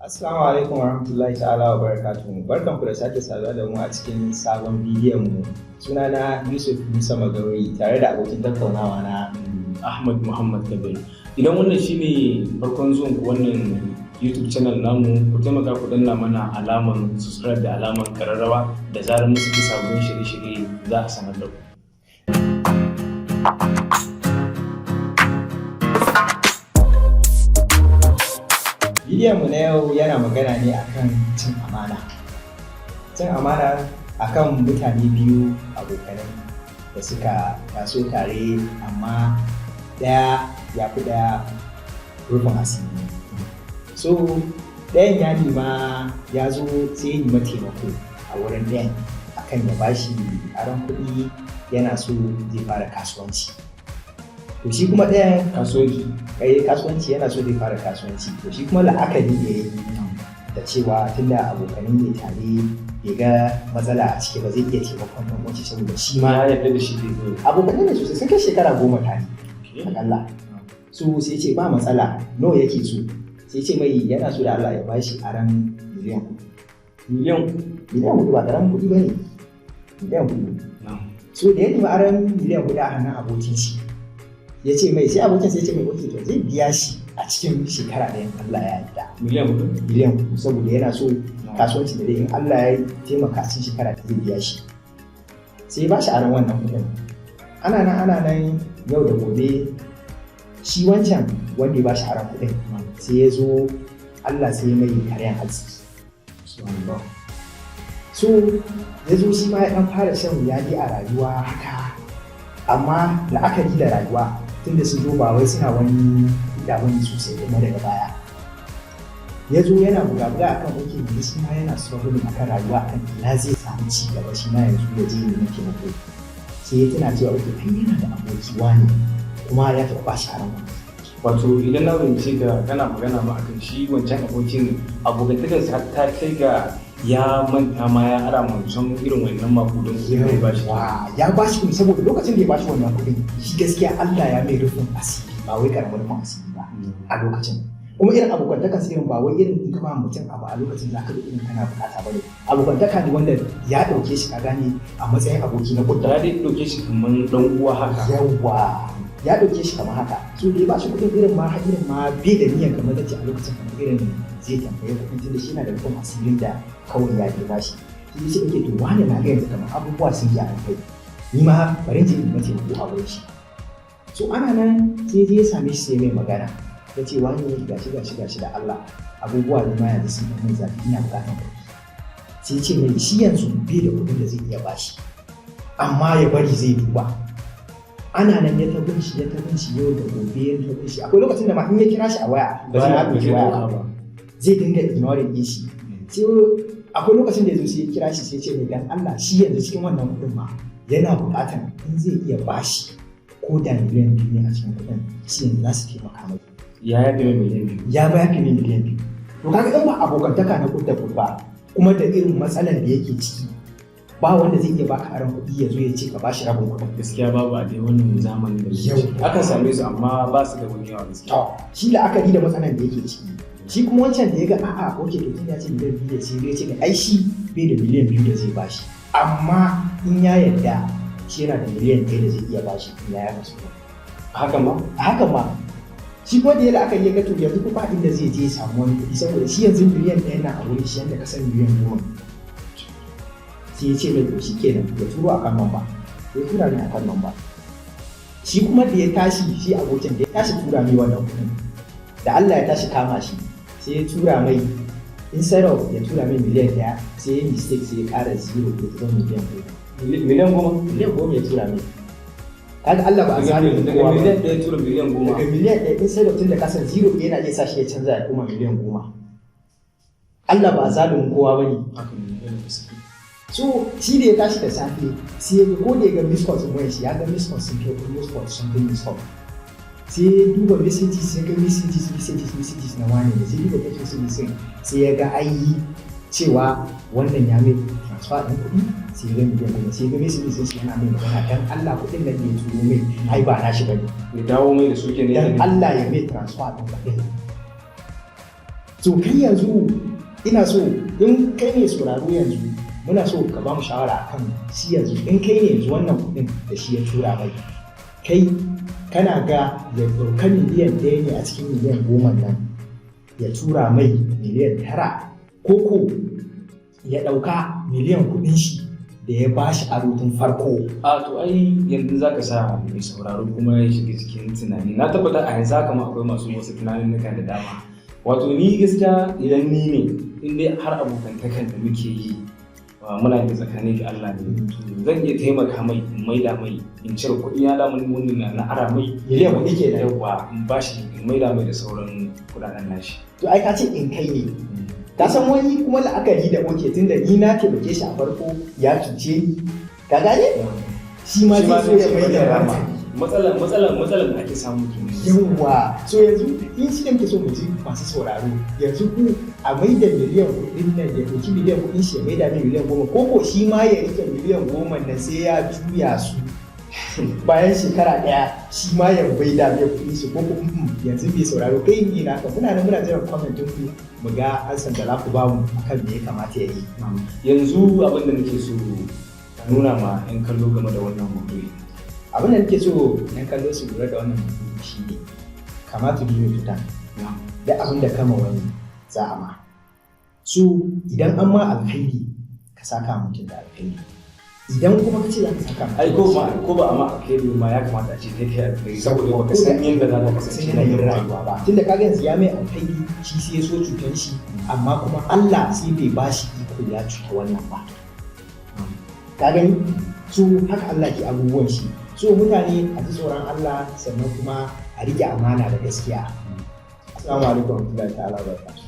Assalamu alaikum warahmatullahi ta'ala wa barakatuhu. Barkanku da sake saduwa da mu a cikin sabon bidiyon mu. Sunana Yusuf Musa Magauri tare da abokin tattaunawa na Ahmad Muhammad Kabir. Idan wannan shine farkon zuwan ku wannan YouTube channel namu, ku taimaka ku danna mana alaman subscribe da alaman kararrawa da zarar mun saki sabon shirye-shirye za a sanar da ku. Bidiyon mu na yau yana magana ne akan cin amana. Cin amana akan mutane biyu abokanai da suka taso tare amma ɗaya ya fi ɗaya rufin asiri. So ɗayan ya nema ya zo sai ya nemi taimako a wurin ɗayan akan ya bashi aron kuɗi yana so zai fara kasuwanci. To shi kuma ɗayan kasuwanci yana so zai fara kasuwanci. To shi kuma la'akari da ya yi da cewa tunda abokanai ne tare bai ga matsala a ciki ba zai iya taimakon ɗan uwanci saboda shi ma Ya yarda da shi zai abokanai ne sosai sun kai shekara 10 tare akalla. So sai ce ba matsala nawa yake so, sai ce mai yana so da Allah ya bashi aran miliyan 4 ba karamin kuɗi ba ne, miliyan 4. So da ya nemi aran miliyan 4 a hannun abokin shi ya ce mai, sai abokin sai ya ce mai oke to zai biya shi a cikin shekara ɗayan Allah ya yarda miliyan 4 saboda yana so kasuwanci da dai in Allah ya taimaka a cikin shekara ta zai biya shi. Sai ba shi aron wannan kuɗin. Ana nan yau da gobe shi wancan wanda ya ba shi aron kuɗin sai ya zo Allah sai ya mai karyan arziki. So ya zo shi ma ya ɗan fara shan wuya a rayuwa haka, amma la'akari da rayuwa tunda sun zo ba wai suna wani wani sosai kuma daga baya ya zo yana buga-buga akan oke da shi ma yana struggling akan rayuwa akan ina zai samu ci gaba shi ma yanzu ya je ne nake mako. Sai ya tuna cewa oke kai yana da aboki wani kuma ya taɓa ba shi aron wani. Wato idan na fahimci ka kana magana ma akan shi wancan abokin abokantakarsa ta kai ga ya manta ma ya ara wancan irin wannan makudin kuɗin da ya bashi. Ya bashi kuɗi saboda lokacin da ya bashi wannan kuɗin shi gaskiya Allah ya mai rufin asiri ba wai karamin rufin asiri ba a lokacin. Kuma irin abokantaka irin ba wai irin in ka ba mutum abu a lokacin za ka da irin kana bukata ba ne. Abokantaka ne wanda ya ɗauke shi ka gane a matsayin aboki na kudda. Ya dai ɗauke shi kamar ɗan uwa haka. Yawwa ya ɗauke shi kamar haka. So dai ba shi kuɗin irin ma bai da niyyar kamar da ce a lokacin kamar irin zai tambaye kuɗin tunda shi na da rufin asirin da kawai ya ke bashi. Sai ce ake to wani na ga yanzu kamar abubuwa sun yi a kai. Ni ma bari je in mace ko a wurin shi. So ana nan sai ya same shi sai mai magana. Ya ce wani gashi da Allah abubuwa ne ma yanzu sun yi zafi ina bukatar kuɗi. Sai ce mai shi yanzu bai da kuɗin da zai iya bashi amma ya bari zai duba. Ana nan ya tabin shi yau da gobe ya tabin shi akwai lokacin da ma in ya kira shi a waya ba zai ma ɗauki waya ba zai dinga ignoring din shi. Sai akwai lokacin da ya zo sai ya kira shi sai ce mai dan Allah shi yanzu cikin wannan kuɗin ma yana buƙatar in zai iya bashi ko da miliyan 2 ne a cikin kuɗin shi yanzu za su taimaka mai. Ya yafe mai miliyan 2. Ya ba yafe mai miliyan 2. To kaga in ba abokantaka na kudda ba kuma da irin matsalar da yake ciki ba wanda zai iya baka aron kuɗi ya zo ya ce ka bashi rabin kuɗin. Gaskiya babu a dai wannan zamanin da yau akan same su amma ba su da wani yawa gaskiya. Shi la'akari da matsalar da yake ciki. Shi kuma wancan da ya ga a'a oke to tun ya ce miliyan 2 da sai ya ce ai shi bai da miliyan 2 da zai bashi amma in ya yarda shi yana da miliyan 1 da zai iya bashi in ya yaba su. Haka ma shi ko da ya la'akari ya ga to yanzu kuma inda zai je ya samu wani kuɗi saboda shi yanzu miliyan 1 na a wurin shi yadda ka san miliyan 10. Sai ya ce mai to shi kenan ya turo a kan namba ya tura ni a kan namba. Shi kuma da ya tashi shi abokin da ya tashi tura mai wannan kuɗin da Allah ya tashi kama shi sai ya tura mai instead of ya tura mai miliyan 1 sai ya mistake sai ya ƙara 0 ya tura miliyan 10. Miliyan 10 ya tura mai. Kaga Allah ba a zalimin kowa ba. Miliyan 1 tura miliyan 10. Daga miliyan 1 instead of tun da kasan 0 yana iya sa shi ya canza ya koma miliyan 10. Allah ba a zalimin kowa ba ne. So shi da ya tashi da safe sai ya ko da ya ga miss call sun wayar shi ya ga miss call sun kai miss call sun kai miss call. Sai ya duba messages ya ga messages na wani da sai duba text message sai ya ga ai cewa wannan ya mai transfer ɗin kuɗi sai ya ga miliyan 10 sai ya ga messages sai yana mai magana dan Allah kuɗin nan da ya turo mai ai ba na shi bane. Ya dawo mai da su kenan. Dan Allah ya mai transfer ɗin kuɗin. to kai yanzu ina so in kai ne sauraro yanzu muna so ka ba mu shawara akan shi yanzu in kai ne yanzu wannan kuɗin da shi ya tura mai kai kana ga ya ɗauka miliyan 1 ne a cikin miliyan 10 nan ya tura mai miliyan 9 ko ya ɗauka miliyan kuɗin shi da ya ba shi aro tun farko. A to ai yanzu za ka sa mai sauraro kuma ya shiga cikin tunani. Na tabbata a yanzu haka ma akwai masu wasu tunanin da dama. Wato ni gaskiya idan ni ne in dai har abokantakan da muke yi muna yin tsakani ga Allah ne zan iya taimaka mai in maida mai in cire kuɗi ya da mun na ara mai miliyan kuɗi ke da yawa in bashi in maida mai da sauran kuɗaɗen nashi. To ai ka ce in kai ne. Ka san wani kuma la'akari da oke tun da ni na taimake shi a farko ya cuce ni ka gane shi ma zai so ya mai da rama matsalar da ake samu kenan yawa so yanzu in shi ne muke so mu ji masu sauraro yanzu ku a mai da miliyan kuɗin nan ya ɗauki miliyan kuɗin shi ya mai da miliyan 10 ko shi ma ya rike miliyan 10 nan sai ya juya su bayan shekara ɗaya shi ma ya bai da mai kuɗi shi ko yanzu bai sauraro kai ni na ka muna jiran kwamentin ku mu ga ansan da za ku ba mu akan me ya kamata ya yi. Yanzu abin da nake so ka nuna ma 'yan kallo game da wannan maudu'i. Abin da nake so 'yan kallo su lura da wannan maudu'i shi ne kamata biyu tuta da abin da kama wani za a ma su idan an ma alkhairi ka saka mutum da alkhairi idan kuma ka ce za ka saka ko ba amma alkhairi ma ya kamata a ce kai alkhairi saboda baka san yadda za ka kasance na yin rayuwa ba tunda kaga yanzu ya mai alkhairi shi sai ya so cutar shi amma kuma Allah sai bai ba shi iko ya cuta wannan ba ka gani so haka Allah ke abubuwan shi so mutane a ji tsoron Allah sannan kuma a rike amana da gaskiya. Assalamu alaikum warahmatullahi ta'ala wa barakatuh.